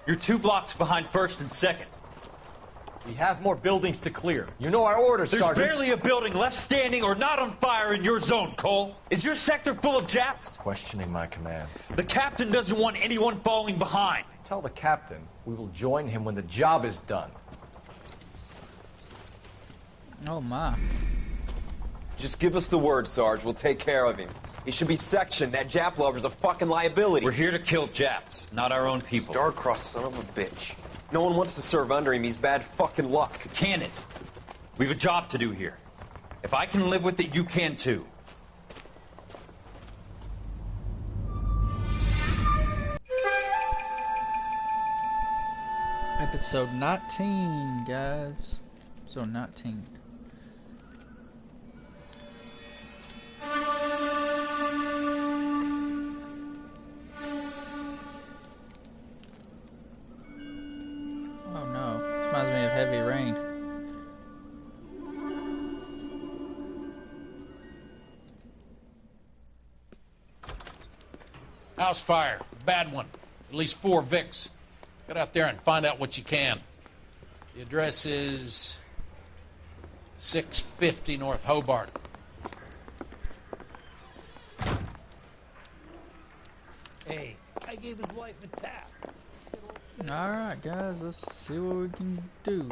You're 2 blocks behind 1st and 2nd. We have more buildings to clear. You know our orders, There's Sergeant. barely a building left standing or not on fire in your zone, Cole. Is your sector full of Japs? Questioning my command. The captain doesn't want anyone falling behind. Tell the captain we will join him when the job is done. Oh my. Just give us the word, Sarge. We'll take care of him. He should be sectioned. That Jap lover's a fucking liability. We're here to kill Japs, not our own people. Star-crossed son of a bitch. No one wants to serve under him. He's bad fucking luck. Can it? We have a job to do here. If I can live with it, you can too. Episode 19, guys. Episode 19. Oh no, this reminds me of Heavy Rain. House fire. Bad one. At least 4 Vicks. Get out there and find out what you can. The address is 650 North Hobart. Hey, I gave his wife a tap. Alright, guys, let's see what we can do.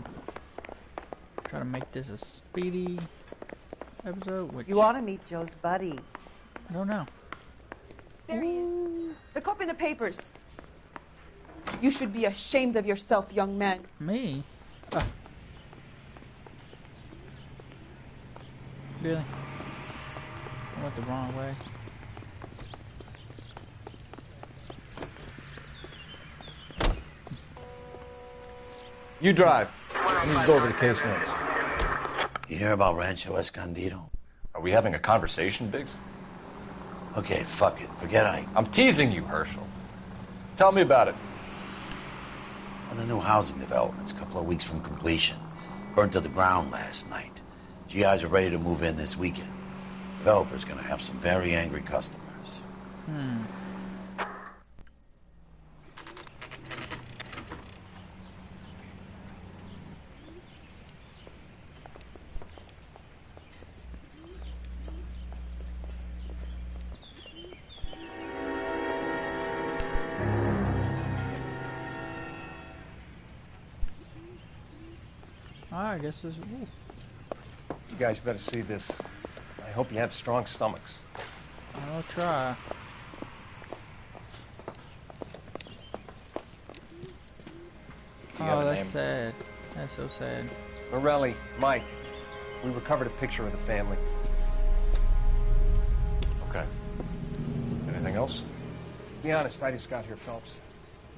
Try to make this a speedy episode. Which You ought to meet Joe's buddy. I don't know. There he is. The cop in the papers. You should be ashamed of yourself, young man. Me? Oh. Really? I went the wrong way. You drive. I need to go over the case notes. You hear about Rancho Escondido? Are we having a conversation, Biggs? Okay, fuck it. Forget I'm teasing you, Herschel. Tell me about it. On the new housing developments, a couple of weeks from completion. Burned to the ground last night. GIs are ready to move in this weekend. Developer's gonna have some very angry customers. Alright, I guess this. Ooh. You guys better see this. I hope you have strong stomachs. I'll try. Oh, that's sad. That's so sad. Morelli, Mike, we recovered a picture of the family. Okay. Anything else? Be honest, I just got here, Phelps.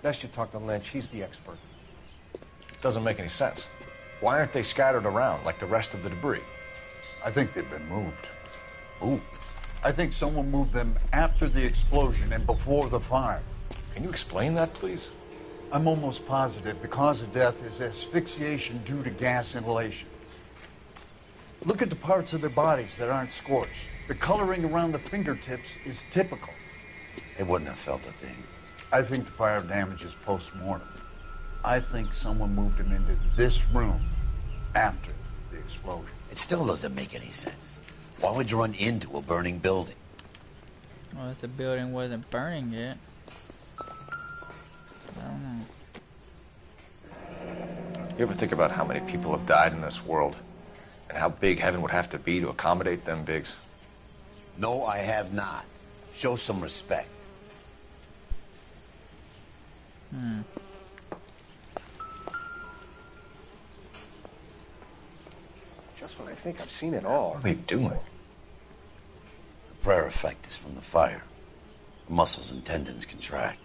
Best you talk to Lynch. He's the expert. Doesn't make any sense. Why aren't they scattered around like the rest of the debris? I think they've been moved. Ooh. I think someone moved them after the explosion and before the fire. Can you explain that, please? I'm almost positive the cause of death is asphyxiation due to gas inhalation. Look at the parts of their bodies that aren't scorched. The coloring around the fingertips is typical. They wouldn't have felt a thing. I think the fire damage is post-mortem. I think someone moved him into this room after the explosion. It still doesn't make any sense. Why would you run into a burning building? Well, if the building wasn't burning yet. I don't know. You ever think about how many people have died in this world? And how big heaven would have to be to accommodate them, Biggs? No, I have not. Show some respect. Just when I think I've seen it all. What are they doing? The prayer effect is from the fire. The muscles and tendons contract.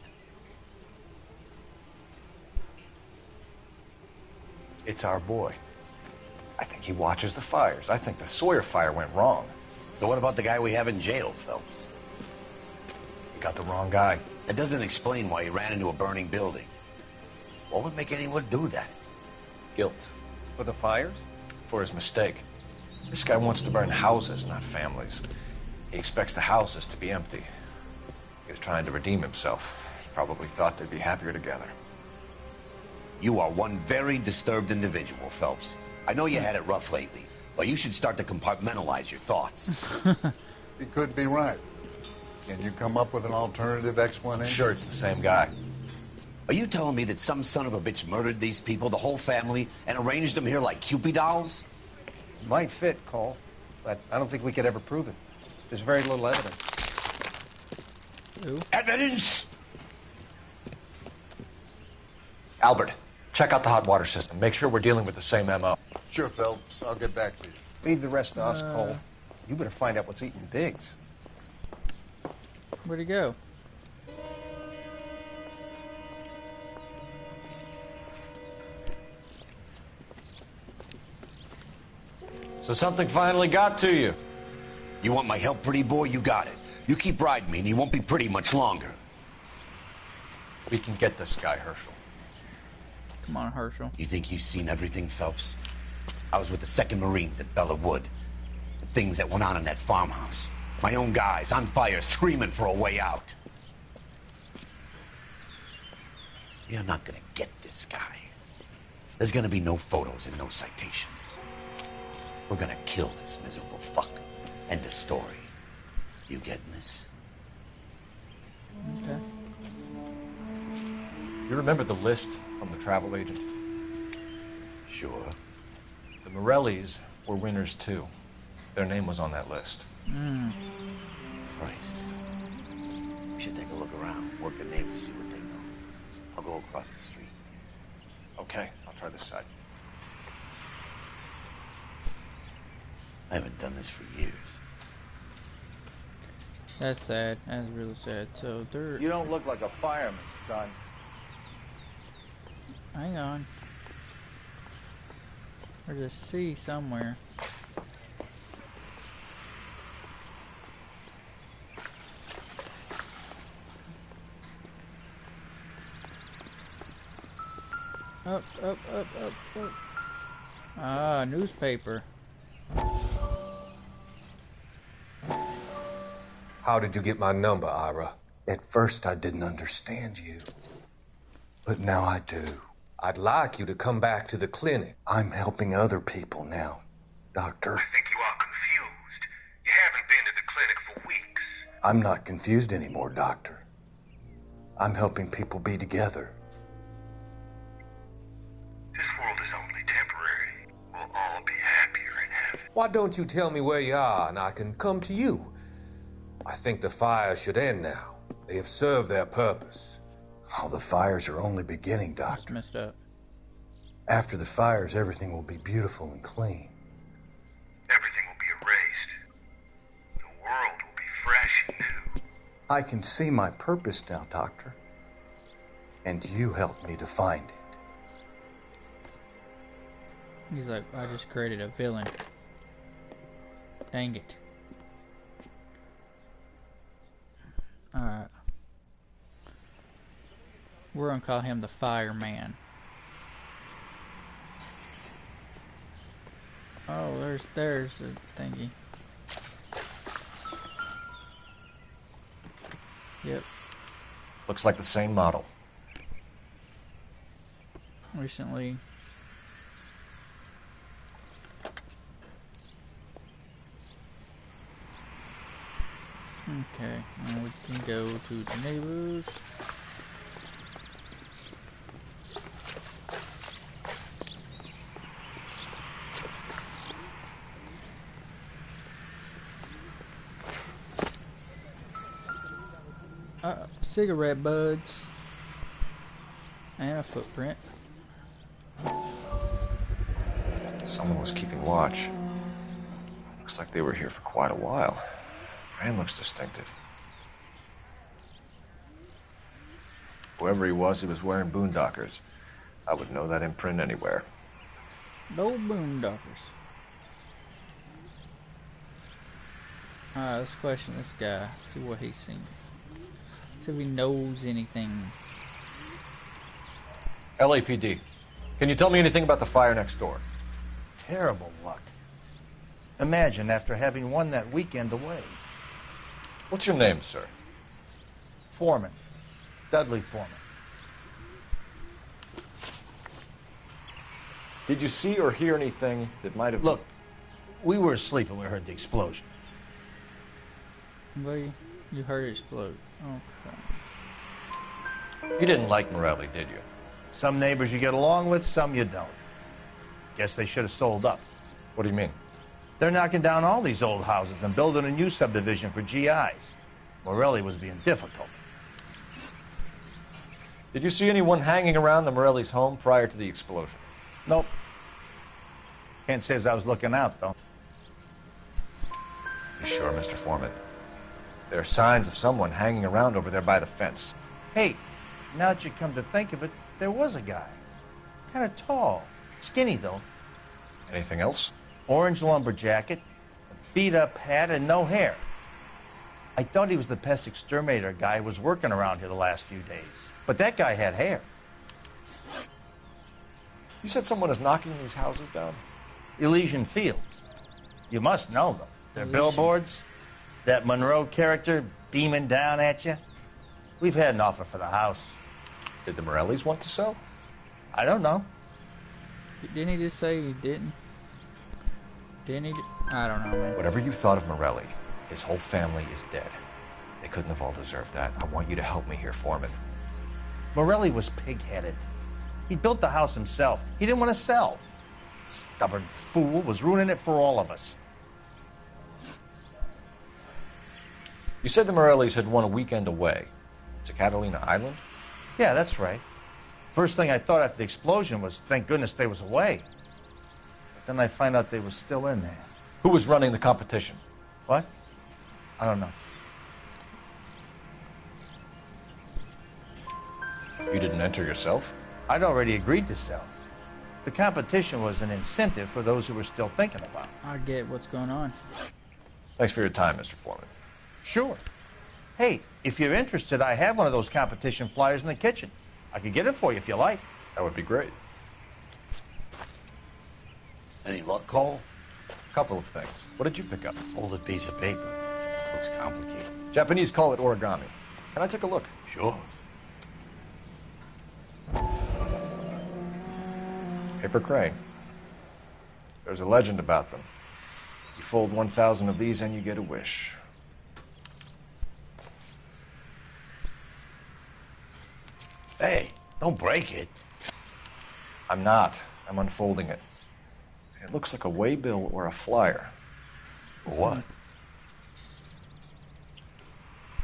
It's our boy. I think he watches the fires. I think the Sawyer fire went wrong. So what about the guy we have in jail, Phelps? You got the wrong guy. That doesn't explain why he ran into a burning building. What would make anyone do that? Guilt. For the fires? For his mistake. This guy wants to burn houses, not families. He expects the houses to be empty. He was trying to redeem himself. He probably thought they'd be happier together. You are one very disturbed individual, Phelps. I know you had it rough lately, but you should start to compartmentalize your thoughts. He could be right. Can you come up with an alternative explanation? I'm sure it's the same guy. Are you telling me that some son of a bitch murdered these people, the whole family, and arranged them here like Cupid dolls? Might fit, Cole, but I don't think we could ever prove it. There's very little evidence. Ooh. Evidence? Albert, check out the hot water system. Make sure we're dealing with the same MO. Sure, Phelps. I'll get back to you. Leave the rest to us, Cole. You better find out what's eating Biggs. Where'd he go? So something finally got to you. You want my help, pretty boy? You got it. You keep riding me, and you won't be pretty much longer. We can get this guy, Herschel. Come on, Herschel. You think you've seen everything, Phelps? I was with the 2nd Marines at Bella Wood. The things that went on in that farmhouse. My own guys on fire, screaming for a way out. You're not gonna get this guy. There's gonna be no photos and no citations. We're gonna kill this miserable fuck. End of story. You getting this? Okay. You remember the list from the travel agent? Sure. The Morellis were winners too. Their name was on that list. Christ. We should take a look around, work the neighbors, see what they know. I'll go across the street. Okay, I'll try this side. I haven't done this for years. That's sad. That's really sad. So they're... You don't look like a fireman, son. Hang on. There's a C somewhere. Up, up, up, up, up. Ah, newspaper. How did you get my number, Ira? At first, I didn't understand you. But now I do. I'd like you to come back to the clinic. I'm helping other people now, Doctor. I think you are confused. You haven't been to the clinic for weeks. I'm not confused anymore, Doctor. I'm helping people be together. This world is only temporary. We'll all be happier in heaven. Why don't you tell me where you are and I can come to you? I think the fires should end now. They have served their purpose. Oh, the fires are only beginning, That's Doctor. messed up. After the fires, everything will be beautiful and clean. Everything will be erased. The world will be fresh and new. I can see my purpose now, Doctor. And you helped me to find it. He's like, I just created a villain. Dang it. Alright. We're gonna call him the Fireman. Oh, there's the thingy. Yep. Looks like the same model. Recently. Okay, now we can go to the neighbors. Cigarette buds. And a footprint. Someone was keeping watch. Looks like they were here for quite a while. Man looks distinctive. Whoever he was wearing boondockers. I would know that imprint anywhere. No boondockers. Alright, let's question this guy. See what he's seen. See if he knows anything. LAPD. Can you tell me anything about the fire next door? Terrible luck. Imagine after having won that weekend away. What's your name, sir? Foreman. Dudley Foreman. Did you see or hear anything that might have... Look, we were asleep when we heard the explosion. Well, you heard it explode. Okay. You didn't like Morelli, did you? Some neighbors you get along with, some you don't. Guess they should have sold up. What do you mean? They're knocking down all these old houses and building a new subdivision for GIs. Morelli was being difficult. Did you see anyone hanging around the Morelli's home prior to the explosion? Nope. Can't say as I was looking out, though. You sure, Mr. Foreman? There are signs of someone hanging around over there by the fence. Hey, now that you come to think of it, there was a guy. Kind of tall. Skinny, though. Anything else? Orange lumber jacket, a beat-up hat, and no hair. I thought he was the pest exterminator guy who was working around here the last few days. But that guy had hair. You said someone is knocking these houses down? Elysian Fields. You must know them. Their billboards, that Monroe character beaming down at you. We've had an offer for the house. Did the Morellis want to sell? I don't know. Didn't he just say he didn't? Didn't he? I don't know, man. Whatever you thought of Morelli, his whole family is dead. They couldn't have all deserved that. I want you to help me here, Foreman. Morelli was pig-headed. He built the house himself. He didn't want to sell. Stubborn fool was ruining it for all of us. You said the Morellis had won a weekend away to Catalina Island? Yeah, that's right. First thing I thought after the explosion was, thank goodness they was away. But then I find out they was still in there. Who was running the competition? What? I don't know. You didn't enter yourself? I'd already agreed to sell. The competition was an incentive for those who were still thinking about it. I get what's going on. Thanks for your time, Mr. Foreman. Sure. Hey, if you're interested, I have one of those competition flyers in the kitchen. I could get it for you if you like. That would be great. Any luck, Cole? A couple of things. What did you pick up? Folded piece of paper. Looks complicated. Japanese call it origami. Can I take a look? Sure. Paper crane. There's a legend about them. You fold 1,000 of these and you get a wish. Hey, don't break it. I'm not. I'm unfolding it. It looks like a waybill or a flyer. What?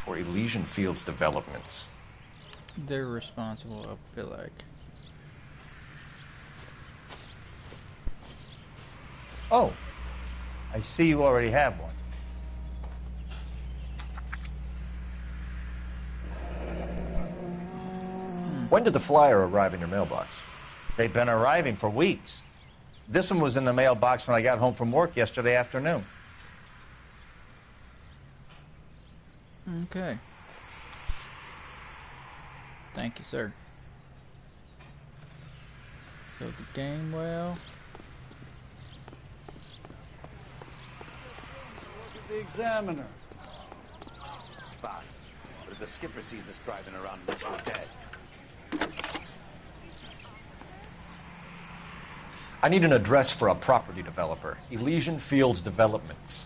For Elysian Fields developments. They're responsible, I feel like. Oh, I see you already have one. When did the flyer arrive in your mailbox? They've been arriving for weeks. This one was in the mailbox when I got home from work yesterday afternoon. Okay. Thank you, sir. Build the game well. The Examiner. Fine. But if the skipper sees us driving around in this, we're dead. I need an address for a property developer. Elysian Fields Developments.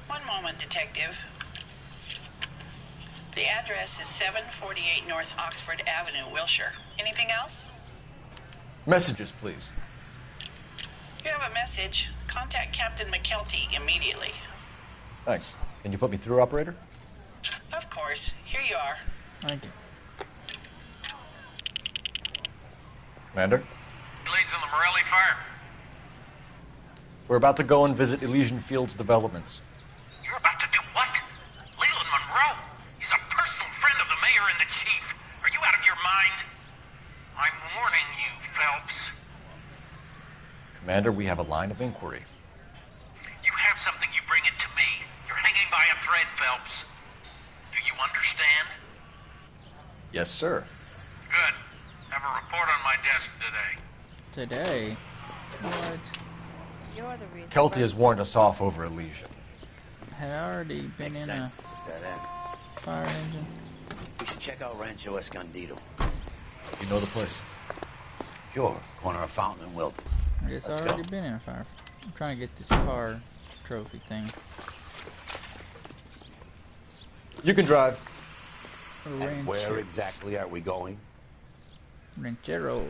One moment, Detective. The address is 748 North Oxford Avenue, Wilshire. Anything else? Messages, please. If you have a message, contact Captain McKelty immediately. Thanks. Can you put me through, operator? Of course. Here you are. Thank you. Commander? Leads on the Morelli fire. We're about to go and visit Elysian Fields Developments. You're about to do what? Leland Monroe? He's a personal friend of the mayor and the chief. Are you out of your mind? I'm warning you, Phelps. Commander, we have a line of inquiry. You have something, you bring it to me. You're hanging by a thread, Phelps. Do you understand? Yes, sir. Good. Have a report on my desk today. Today? What? You're the reason. Kelty has warned us off over Elysian. Had already been in a fire engine. We should check out Rancho Escondido. You know the place? Sure. Corner of Fountain and Wilton. I guess Let's I've already been in a fire. I'm trying to get this car trophy thing. You can drive. And where exactly are we going? Ranchero.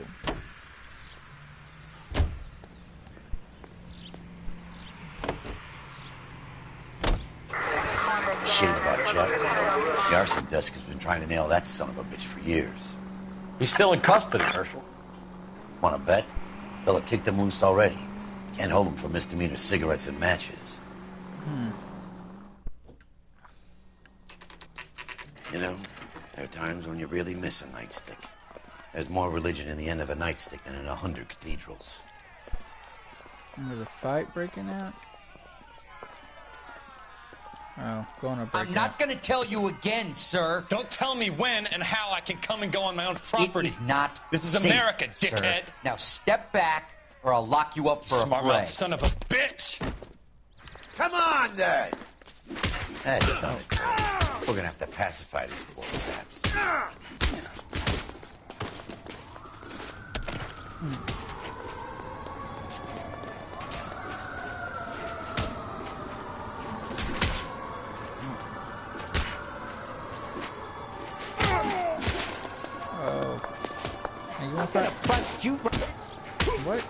Shame about Chuck. The arson desk has been trying to nail that son of a bitch for years. He's still in custody, Herschel. Want to bet? Fella kicked him loose already. Can't hold him for misdemeanor cigarettes and matches. You know, there are times when you really miss a nightstick. There's more religion in the end of a nightstick than in 100 cathedrals. There's a fight breaking out? Oh, going to break I'm not going to tell you again, sir. Don't tell me when and how I can come and go on my own property. It is not This is safe, America, sir. dickhead. Now step back, or I'll lock you up for a Smart fray. mouth son of a bitch. Come on, then! That's done it. We're going to have to pacify these poor saps. Oh. Hey, you want to bust you. What?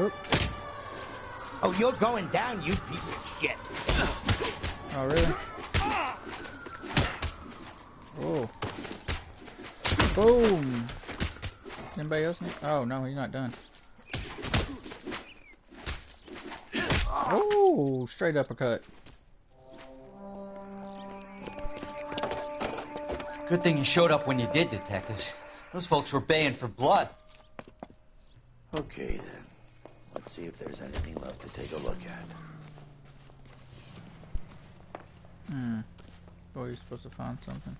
Oop. Oh, you're going down, you piece of shit. Oh, really? Oh. Boom. Anybody else need? Oh, no, he's not done. Oh, straight uppercut. Good thing you showed up when you did, detectives. Those folks were baying for blood. Okay, then. Let's see if there's anything left to take a look at. Oh, you're supposed to find something.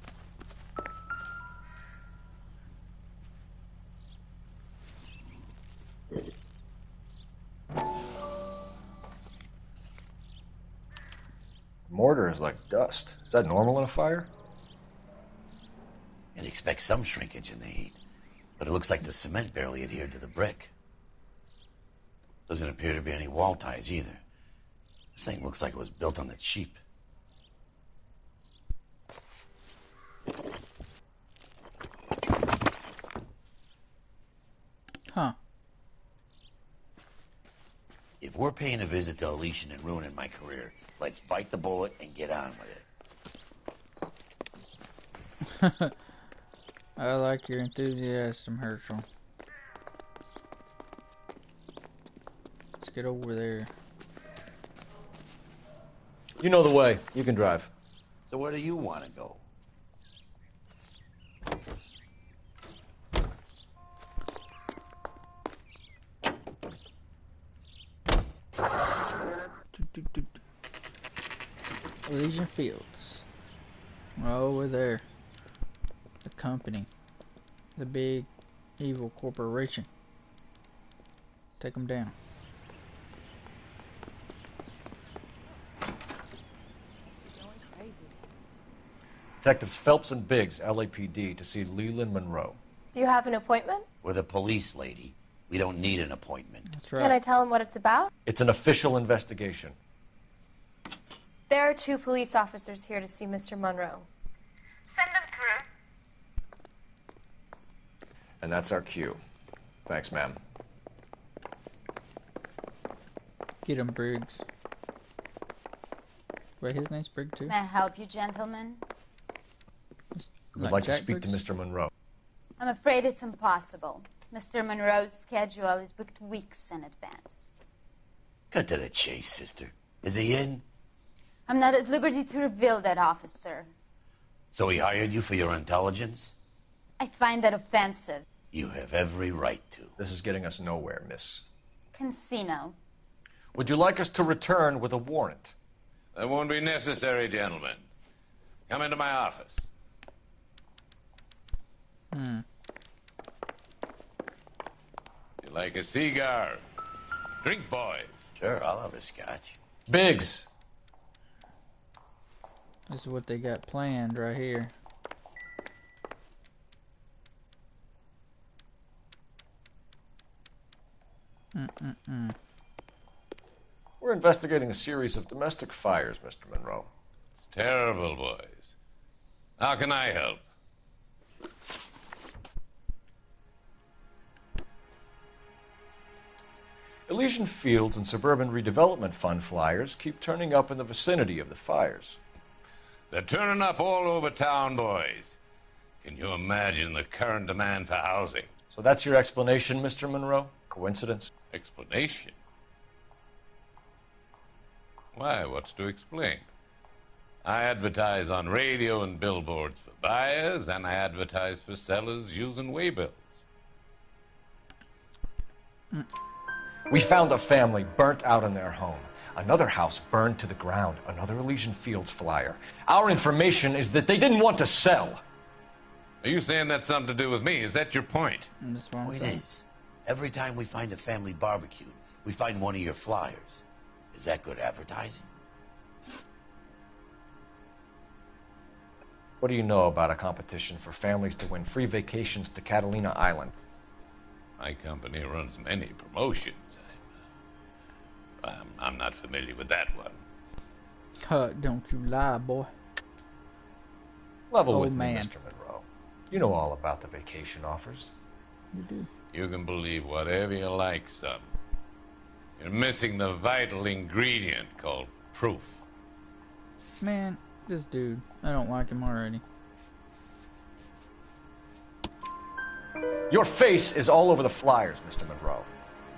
Mortar is like dust. Is that normal in a fire? You'd expect some shrinkage in the heat, but it looks like the cement barely adhered to the brick. Doesn't appear to be any wall ties either. This thing looks like it was built on the cheap. Huh. If we're paying a visit to Elysian and ruining my career, let's bite the bullet and get on with it. I like your enthusiasm, Herschel. Let's get over there. You know the way. You can drive. So where do you want to go? Elysian Fields. Oh, we're there. The company. The big evil corporation. Take them down. Detectives Phelps and Biggs, LAPD, to see Leland Monroe. Do you have an appointment? We're the police, lady. We don't need an appointment. That's right. Can I tell him what it's about? It's an official investigation. There are 2 police officers here to see Mr. Monroe. Send them through. And that's our cue. Thanks, ma'am. Get him, Briggs. Wait, his name's Briggs too? May I help you, gentlemen? We'd like to speak to Mr. Monroe. I'm afraid it's impossible. Mr. Monroe's schedule is booked weeks in advance. Cut to the chase, sister. Is he in? I'm not at liberty to reveal that, officer. So he hired you for your intelligence? I find that offensive. You have every right to. This is getting us nowhere, miss. Casino. Would you like us to return with a warrant? That won't be necessary, gentlemen. Come into my office. You like a cigar? Drink, boys. Sure, I'll have a scotch. Biggs! This is what they got planned right here. We're investigating a series of domestic fires, Mr. Monroe. It's terrible, boys. How can I help? Elysian Fields and Suburban Redevelopment Fund flyers keep turning up in the vicinity of the fires. They're turning up all over town, boys. Can you imagine the current demand for housing? So that's your explanation, Mr. Monroe? Coincidence? Explanation? Why, what's to explain? I advertise on radio and billboards for buyers, and I advertise for sellers using waybills. We found a family burnt out in their home. Another house burned to the ground. Another Elysian Fields flyer. Our information is that they didn't want to sell. Are you saying that's something to do with me? Is that your point? Point is, every time we find a family barbecue, we find one of your flyers. Is that good advertising? What do you know about a competition for families to win free vacations to Catalina Island? My company runs many promotions. I'm not familiar with that one. Don't you lie, boy. Level Oh, with man. me, Mr. Monroe. You know all about the vacation offers. You do. You can believe whatever you like, son. You're missing the vital ingredient called proof. Man, this dude, I don't like him already. Your face is all over the flyers, Mr. Monroe.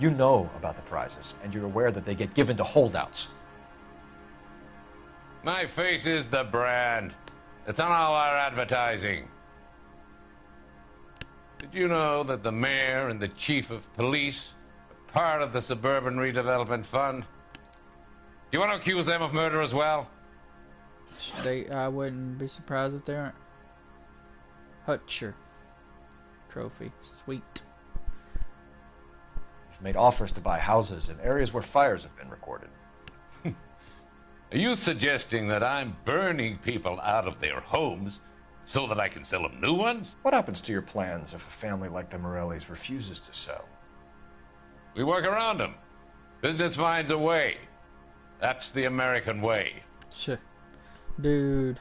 You know about the prizes, and you're aware that they get given to holdouts. My face is the brand. It's on all our advertising. Did you know that the mayor and the chief of police are part of the Suburban Redevelopment Fund? You want to accuse them of murder as well? I wouldn't be surprised if they aren't. Hutcher. Trophy. Sweet. You've made offers to buy houses in areas where fires have been recorded. Are you suggesting that I'm burning people out of their homes so that I can sell them new ones? What happens to your plans if a family like the Morellis refuses to sell? We work around them. Business finds a way. That's the American way. Shit. Dude,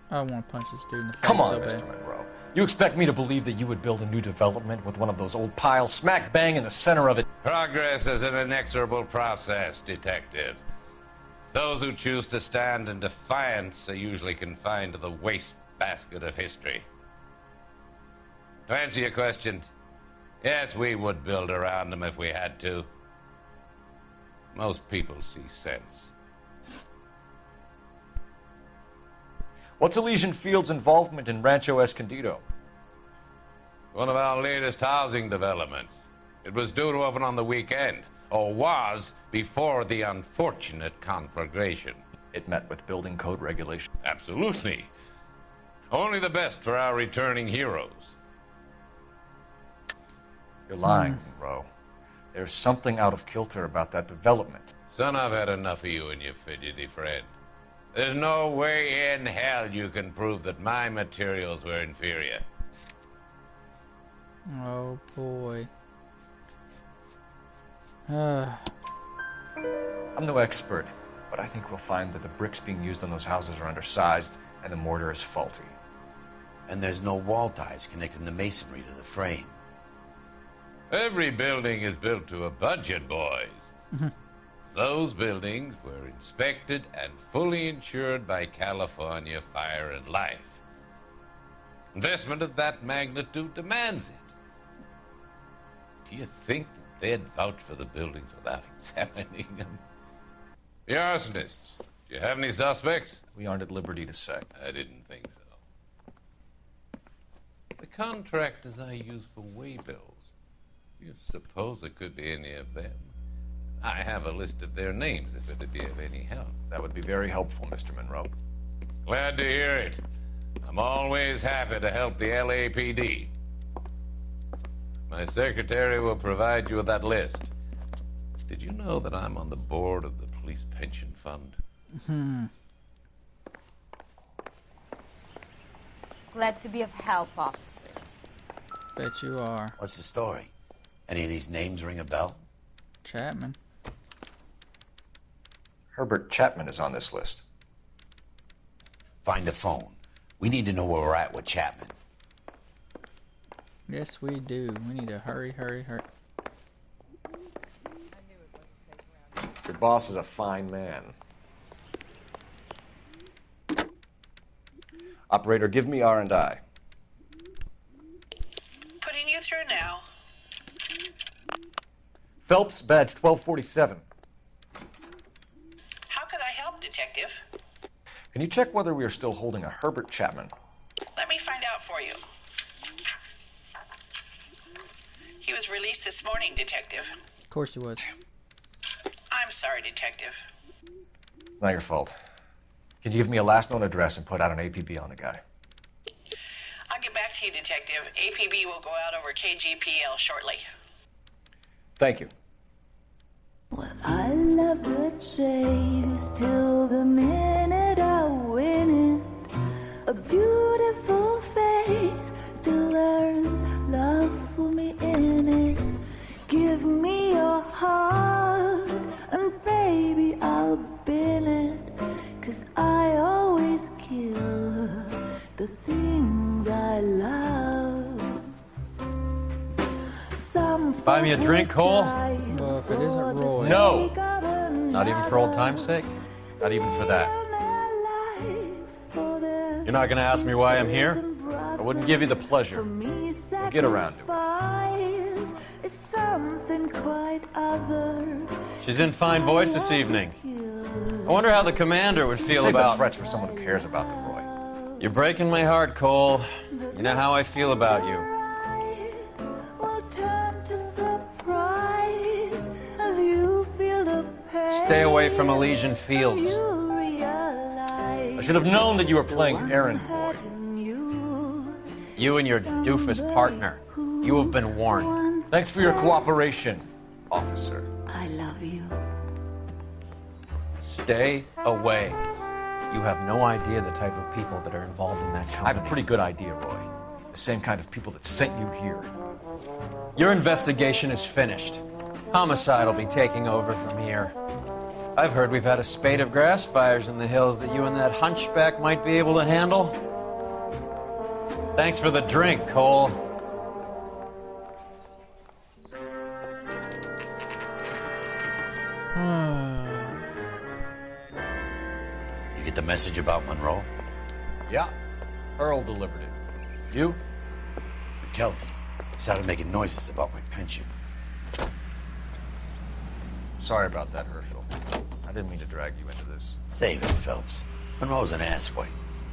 I want to punch this dude in the face. Come on, so Mr. bad. Monroe. You expect me to believe that you would build a new development with one of those old piles smack bang in the center of it? Progress is an inexorable process, detective. Those who choose to stand in defiance are usually confined to the wastebasket of history. To answer your question, yes, we would build around them if we had to. Most people see sense. What's Elysian Fields' involvement in Rancho Escondido? One of our latest housing developments. It was due to open on the weekend, or was before the unfortunate conflagration. It met with building code regulations. Absolutely. Only the best for our returning heroes. You're lying, Monroe. There's something out of kilter about that development. Son, I've had enough of you and your fidgety friend. There's no way in hell you can prove that my materials were inferior. Oh boy. I'm no expert, but I think we'll find that the bricks being used on those houses are undersized and the mortar is faulty. And there's no wall ties connecting the masonry to the frame. Every building is built to a budget, boys. Those buildings were inspected and fully insured by California Fire and Life. Investment of that magnitude demands it. Do you think that they'd vouch for the buildings without examining them? The arsonists, do you have any suspects? We aren't at liberty to say. I didn't think so. The contractors I use for waybills, do you suppose it could be any of them? I have a list of their names if it'd be of any help. That would be very helpful, Mr. Monroe. Glad to hear it. I'm always happy to help the LAPD. My secretary will provide you with that list. Did you know that I'm on the board of the police pension fund? Glad to be of help, officers. Bet you are. What's the story? Any of these names ring a bell? Chapman. Herbert Chapman is on this list. Find the phone. We need to know where we're at with Chapman. Yes, we do. We need to hurry. Your boss is a fine man. Operator, give me R&I. Putting you through now. Phelps, badge 1247. How could I help, Detective? Can you check whether we are still holding a Herbert Chapman? Let me find out for you. He was released this morning, Detective. Of course he was. I'm sorry, Detective. It's not your fault. Can you give me a last known address and put out an APB on the guy? I'll get back to you, Detective. APB will go out over KGPL shortly. Thank you. I love the chase till the minute I win it. A beautiful face till there's love for me in it. Give me your heart and baby I'll bill it. 'Cause I always kill the things I love. Buy me a drink, Cole? Well, if it isn't Roy. No! Not even for old time's sake? Not even for that. You're not gonna ask me why I'm here? I wouldn't give you the pleasure. We'll get around to it. She's in fine voice this evening. I wonder how the commander would feel Save about... the threats for someone who cares about them, Roy. You're breaking my heart, Cole. You know how I feel about you. Stay away from Elysian Fields. I should have known that you were playing errand boy. You and your doofus partner. You have been warned. Thanks for your cooperation, officer. I love you. Stay away. You have no idea the type of people that are involved in that company. I have a pretty good idea, Roy. The same kind of people that sent you here. Your investigation is finished. Homicide will be taking over from here. I've heard we've had a spate of grass fires in the hills that you and that hunchback might be able to handle. Thanks for the drink, Cole. You get the message about Monroe? Yeah. Earl delivered it. You? McKelty started making noises about my pension. Sorry about that, Herschel. I didn't mean to drag you into this. Save it, Phelps. Monroe's an asswipe.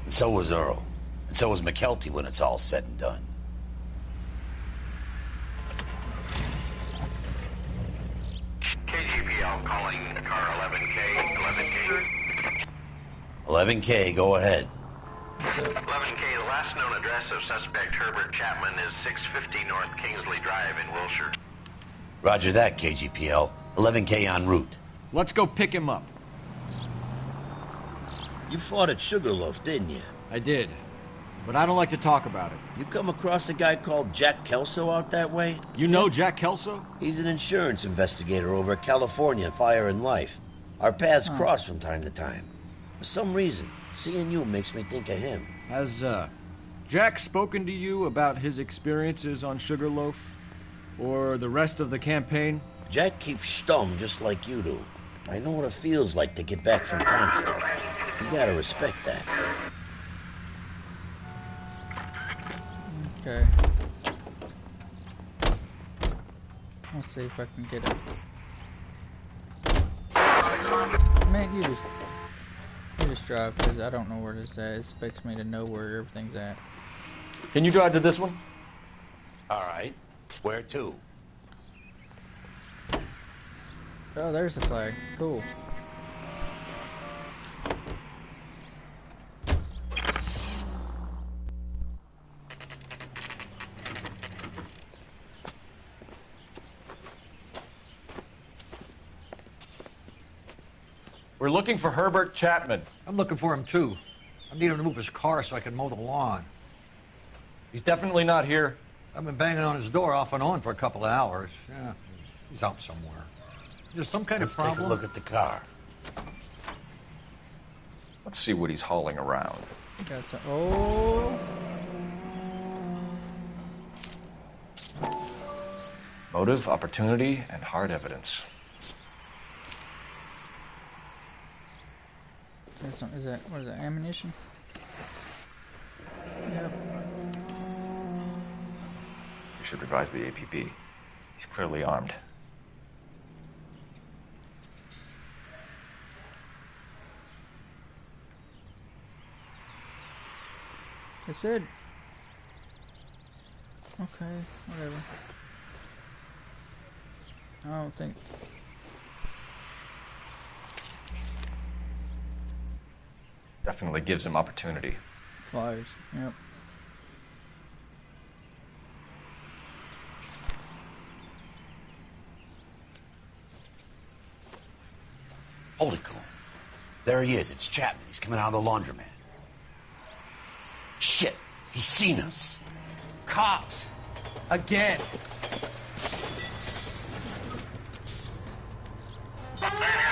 And so was Earl. And so was McKelty when it's all said and done. KGPL calling car 11K. 11K. 11K, go ahead. 11K, the last known address of suspect Herbert Chapman is 650 North Kingsley Drive in Wilshire. Roger that, KGPL. 11K en route. Let's go pick him up. You fought at Sugarloaf, didn't you? I did. But I don't like to talk about it. You come across a guy called Jack Kelso out that way? You know Jack Kelso? He's an insurance investigator over at California Fire and Life. Our paths cross from time to time. For some reason, seeing you makes me think of him. Has, Jack spoken to you about his experiences on Sugarloaf? Or the rest of the campaign? Jack keeps stum just like you do. I know what it feels like to get back from conflict. You gotta respect that. Okay. Let's see if I can get it. Man, you just drive, because I don't know where this at. It expects me to know where everything's at. Can you drive to this one? All right. Where to? Oh, there's the flag. Cool. We're looking for Herbert Chapman. I'm looking for him, too. I need him to move his car so I can mow the lawn. He's definitely not here. I've been banging on his door off and on for a couple of hours. Yeah, he's out somewhere. There's some kind Let's of problem. take a look at the car. Let's see what he's hauling around. That's a, oh. Motive, opportunity, and hard evidence. That's some, is that, what is that, ammunition? Yep. We should revise the APB. He's clearly armed. I said. Okay, whatever. I don't think. Definitely gives him opportunity. Flyers, yep. Hold it, Cole. There he is. It's Chapman. He's coming out of the laundromat. Shit. He's seen us. Cops. Again.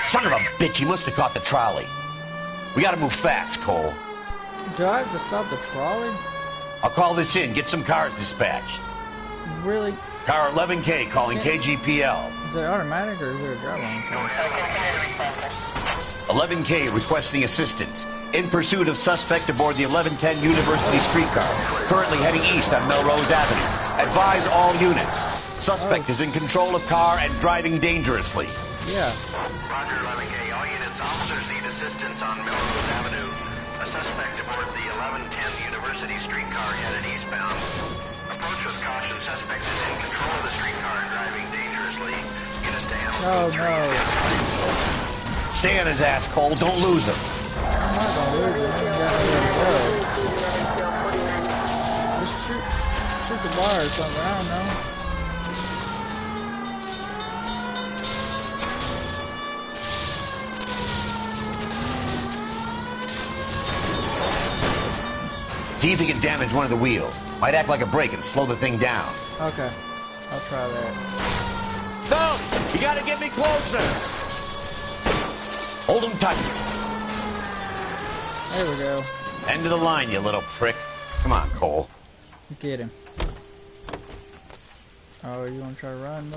Son of a bitch. He must have caught the trolley. We gotta move fast, Cole. Do I have to stop the trolley? I'll call this in. Get some cars dispatched. Really? Car 11K calling KGPL. Is it automatic or is there a driver on the phone? 11K requesting assistance. In pursuit of suspect aboard the 1110 University streetcar. Currently heading east on Melrose Avenue. Advise all units. Suspect is in control of car and driving dangerously. Yeah. Roger, 11K. All units, officers need assistance on Melrose Avenue. A suspect aboard the 1110 University streetcar headed eastbound. Approach with caution. Suspect is in control of the streetcar and driving dangerously. Units to handle. Oh, no. Stay on his ass, Cole. Don't lose him. I'm not gonna lose it. I got nowhere to go. Just shoot the bar or something. I don't know. See if he can damage one of the wheels. Might act like a brake and slow the thing down. Okay. I'll try that. No! You gotta get me closer! Hold him tight. There we go. End of the line, you little prick. Come on, Cole. Get him. Oh, you want to try to run?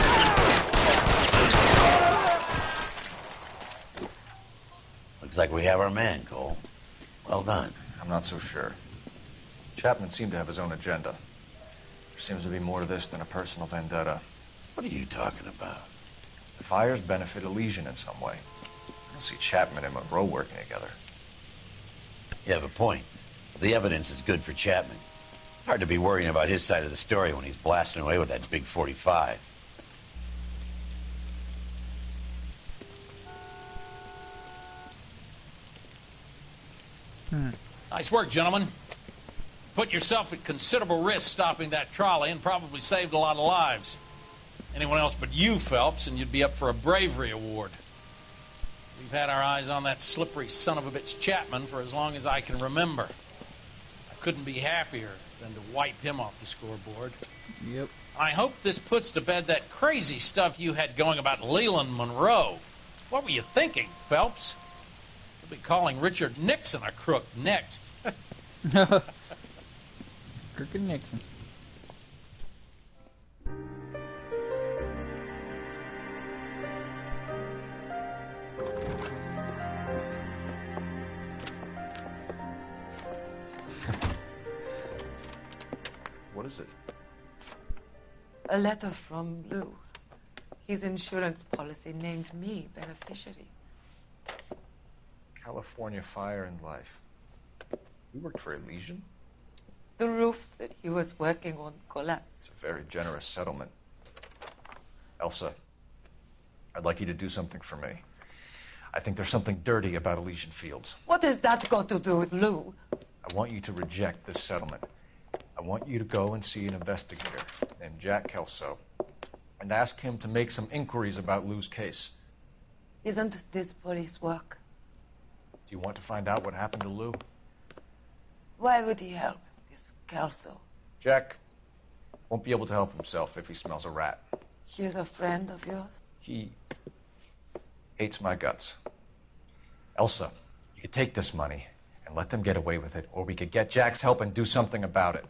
Looks like we have our man, Cole. Well done. I'm not so sure. Chapman seemed to have his own agenda. There seems to be more to this than a personal vendetta. What are you talking about? The fires benefit Elysian in some way. I don't see Chapman and Monroe working together. You have a point. The evidence is good for Chapman. Hard to be worrying about his side of the story when he's blasting away with that big 45. Nice work, gentlemen. Put yourself at considerable risk stopping that trolley and probably saved a lot of lives. Anyone else but you, Phelps, and you'd be up for a bravery award. We've had our eyes on that slippery son of a bitch Chapman for as long as I can remember. I couldn't be happier than to wipe him off the scoreboard. Yep. I hope this puts to bed that crazy stuff you had going about Leland Monroe. What were you thinking, Phelps? We'll be calling Richard Nixon a crook next. Crooked Nixon. What is it? A letter from Lou. His insurance policy named me beneficiary. California Fire and Life. You worked for Elysian? The roof that he was working on collapsed. It's a very generous settlement. Elsa, I'd like you to do something for me. I think there's something dirty about Elysian Fields. What has that got to do with Lou? I want you to reject this settlement. I want you to go and see an investigator named Jack Kelso and ask him to make some inquiries about Lou's case. Isn't this police work? Do you want to find out what happened to Lou? Why would he help, this Kelso? Jack won't be able to help himself if he smells a rat. He is a friend of yours? He hates my guts. Elsa, you could take this money and let them get away with it, or we could get Jack's help and do something about it.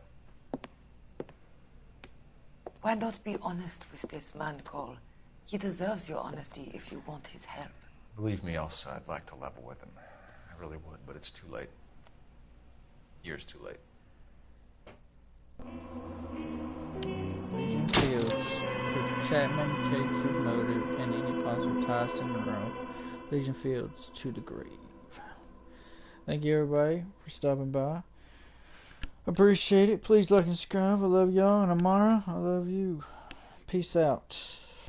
Why not be honest with this man, Cole? He deserves your honesty if you want his help. Believe me, Elsa, I'd like to level with him. I really would, but it's too late. Years too late. Elysian Fields. Chapman takes his motive and any possible ties to Monroe. Elysian Fields to the grave. Thank you, everybody, for stopping by. Appreciate it. Please like and subscribe. I love y'all, and Amara, I love you. Peace out.